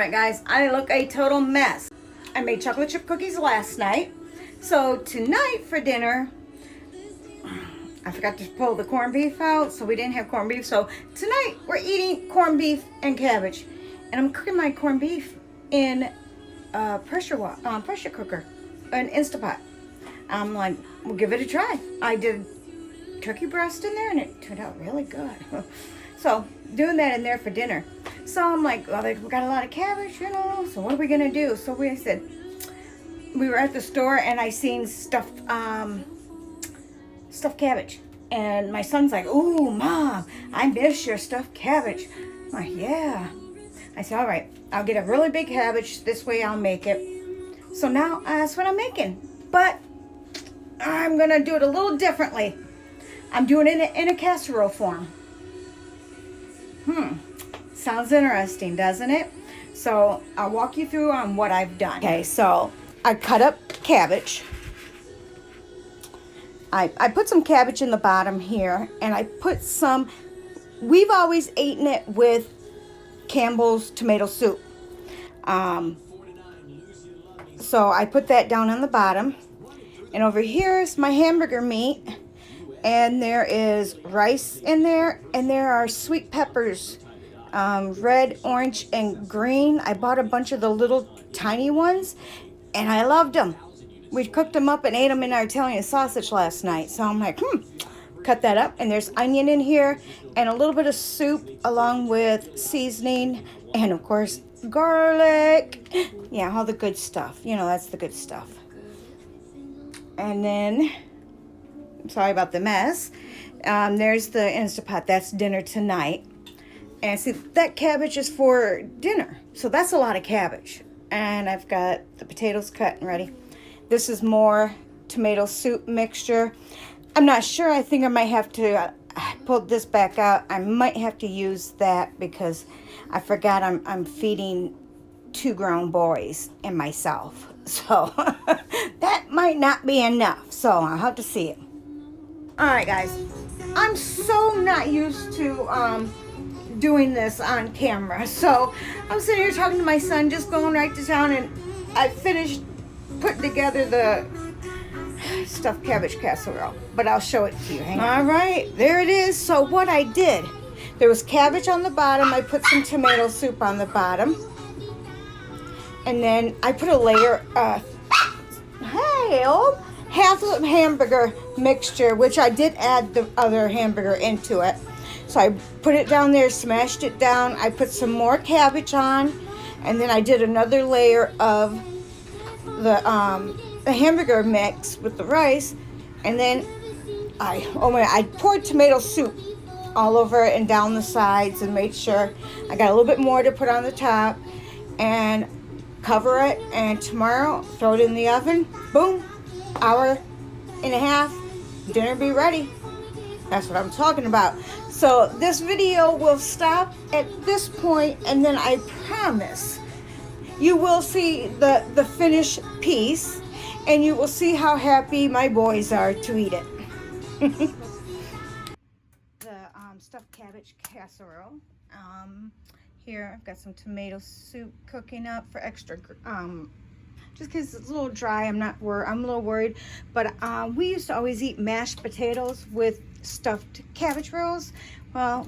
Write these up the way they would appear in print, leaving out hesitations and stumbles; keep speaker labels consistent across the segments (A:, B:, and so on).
A: Alright guys, I look a total mess. I made chocolate chip cookies last night. So tonight for dinner, I forgot to pull the corned beef out, so we didn't have corned beef. So tonight we're eating corned beef and cabbage. And I'm cooking my corned beef in a pressure cooker, an Instapot. I'm like, we'll give it a try. I did turkey breast in there and it turned out really good. So doing that in there for dinner. So I'm like, well, we got a lot of cabbage, you know, so what are we gonna do? So we said, we were at the store and I seen stuffed cabbage. And my son's like, ooh, Mom, I miss your stuffed cabbage. I'm like, yeah. I said, all right, I'll get a really big cabbage. This way I'll make it. So now that's what I'm making. But I'm gonna do it a little differently. I'm doing it in a casserole form. Sounds interesting, doesn't it? So I'll walk you through on what I've done. Okay, so I cut up cabbage. I put some cabbage in the bottom here, and I put some, we've always eaten it with Campbell's tomato soup. So I put that down on the bottom. And over here is my hamburger meat. And there is rice in there, and there are sweet peppers, red, orange, and green. I bought a bunch of the little tiny ones, and I loved them. We cooked them up and ate them in our Italian sausage last night. So I'm like, cut that up. And there's onion in here, and a little bit of soup along with seasoning, and of course, garlic. Yeah, all the good stuff. You know, that's the good stuff. And then, sorry about the mess. There's the Instapot. That's dinner tonight. And see, that cabbage is for dinner. So that's a lot of cabbage. And I've got the potatoes cut and ready. This is more tomato soup mixture. I'm not sure. I think I might have to pull this back out. I might have to use that because I forgot I'm feeding 2 grown boys and myself. So that might not be enough. So I'll have to see it. Alright guys, I'm so not used to doing this on camera. So I'm sitting here talking to my son, just going right to town, and I finished putting together the stuffed cabbage casserole. But I'll show it to you. Hang on. Alright, there it is. So what I did, there was cabbage on the bottom. I put some tomato soup on the bottom. And then I put a layer of half of hamburger mixture, which I did add the other hamburger into it. So I put it down there, smashed it down. I put some more cabbage on, and then I did another layer of the hamburger mix with the rice, and then I poured tomato soup all over it and down the sides, and made sure I got a little bit more to put on the top, and cover it. And tomorrow, throw it in the oven. Boom. Hour and a half, dinner be ready. That's what I'm talking about. So this video will stop at this point, and then I promise you will see the finished piece, and you will see how happy my boys are to eat it. The stuffed cabbage casserole. Here I've got some tomato soup cooking up for extra just because it's a little dry. I'm a little worried, but we used to always eat mashed potatoes with stuffed cabbage rolls. Well,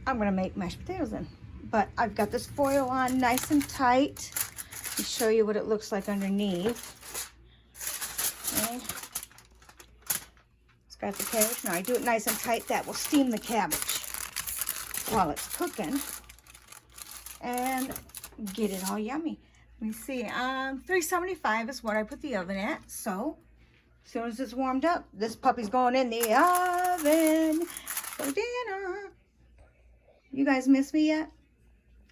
A: I'm gonna make mashed potatoes in, but I've got this foil on nice and tight. Let me show you what it looks like underneath. Okay. It's got the cabbage. Now I do it nice and tight. That will steam the cabbage while it's cooking and get it all yummy. Let me see, 375 is what I put the oven at. So as soon as it's warmed up, this puppy's going in the oven for dinner. You guys miss me yet?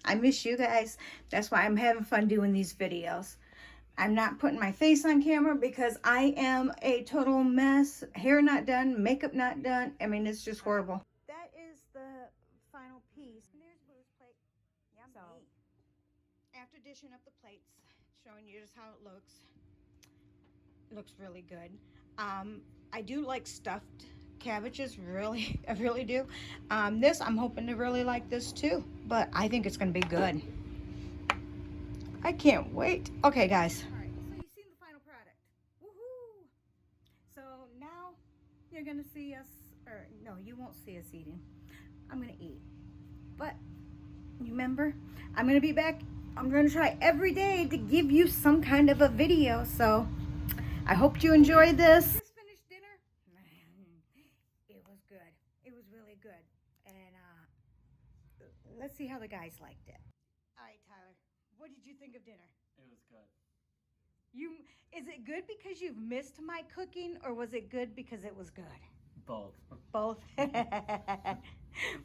A: I miss you guys. That's why I'm having fun doing these videos. I'm not putting my face on camera because I am a total mess. Hair not done, makeup not done. I mean, it's just horrible. That is the final piece. There's Blue's plate. Yummy. So, after dishing up the plates, showing you just how it looks really good. I do like stuffed cabbages, really. I really do. This, I'm hoping to really like this too, but I think it's going to be good. I can't wait. Okay, guys. All right, so you've seen the final product. Woohoo! So now you're gonna see us, or no, you won't see us eating. I'm gonna eat. But remember, I'm gonna be back. I'm gonna try every day to give you some kind of a video. So I hope you enjoy this. Just finished dinner. It was good. It was really good. And let's see how the guys liked it. All right, Tyler. What did you think of dinner?
B: It was good.
A: Is it good because you've missed my cooking, or was it good because it was good?
B: Both.
A: Both?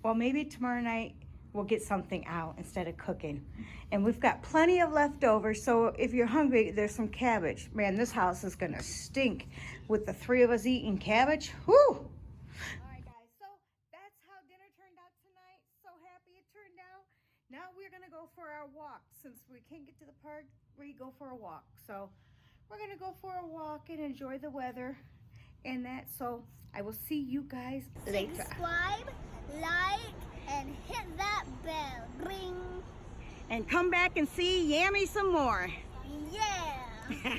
A: Well, maybe tomorrow night we'll get something out instead of cooking. And we've got plenty of leftovers, so if you're hungry, there's some cabbage. Man, this house is gonna stink with the three of us eating cabbage. Whew! All right, guys, so that's how dinner turned out tonight. So happy it turned out. Now we're gonna go for our walk. Since we can't get to the park, we go for a walk. So we're gonna go for a walk and enjoy the weather and that. So I will see you guys later.
C: Subscribe, like, and hit that bell. Ring.
A: And come back and see Yammi some more.
C: Yeah.